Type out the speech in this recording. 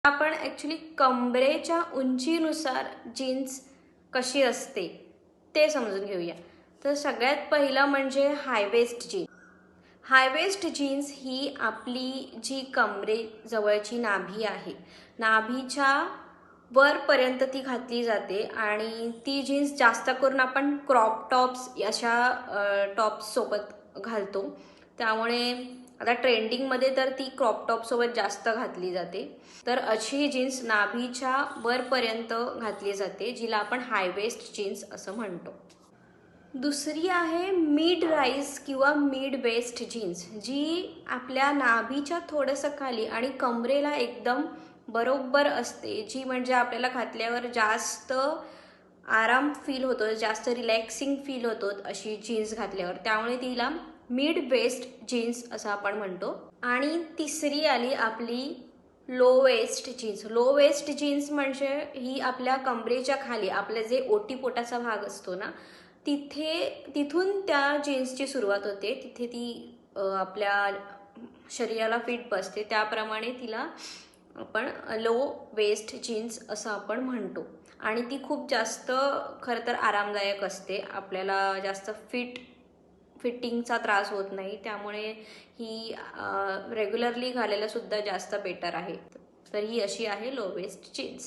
आपण actually कमरेच्या उंचीनुसार jeans कशी असते ते समजून घेऊया. तर सगळ्यात पहिलं म्हणजे हाय वेस्ट जीन्स. हाय वेस्ट जीन्स ही आपली जी कमरेजवळची नाभी आहे, नाभीच्या वरपर्यंत ती घातली जाते आणि ती जीन्स जास्त करून आपण क्रॉप टॉप्स अशा टॉप्ससोबत घालतो. त्यामुळे आता ट्रेंडिंगमध्ये तर ती क्रॉप टॉपसोबत जास्त घातली जाते. तर अशी जीन्स नाभीच्या वरपर्यंत घातली जाते, जिला आपण हाय वेस्ट जीन्स असं म्हणतो. दुसरी आहे मिड राईज किंवा मिड वेस्ट जीन्स, जी आपल्या नाभीच्या थोडंसं खाली आणि कमरेला एकदम बरोबर असते, जी म्हणजे आपल्याला घातल्यावर जास्त आराम फील होतो, जास्त रिलॅक्सिंग फील होतो अशी जीन्स घातल्यावर. त्यामुळे तिला मिड वेस्ट जीन्स असं आपण म्हणतो. आणि तिसरी आली आपली low waist jeans. Low waist jeans म्हणजे ही आपल्या कमरेच्या खाली आपल्या जे ओटीपोटाचा भाग असतो ना, तिथून त्या जीन्सची सुरुवात होते. तिथे ती आपल्या शरीराला फिट बसते. त्याप्रमाणे तिला आपण लो वेस्ट जीन्स असं आपण म्हणतो. आणि ती खूप जास्त खरं तर आरामदायक असते. आपल्याला जास्त फिटिंगचा त्रास होत नाही. त्यामुळे ही रेग्युलरली घालायला सुद्धा जास्त बेटर आहे. तर ही अशी आहे लो वेस्ट जीन्स.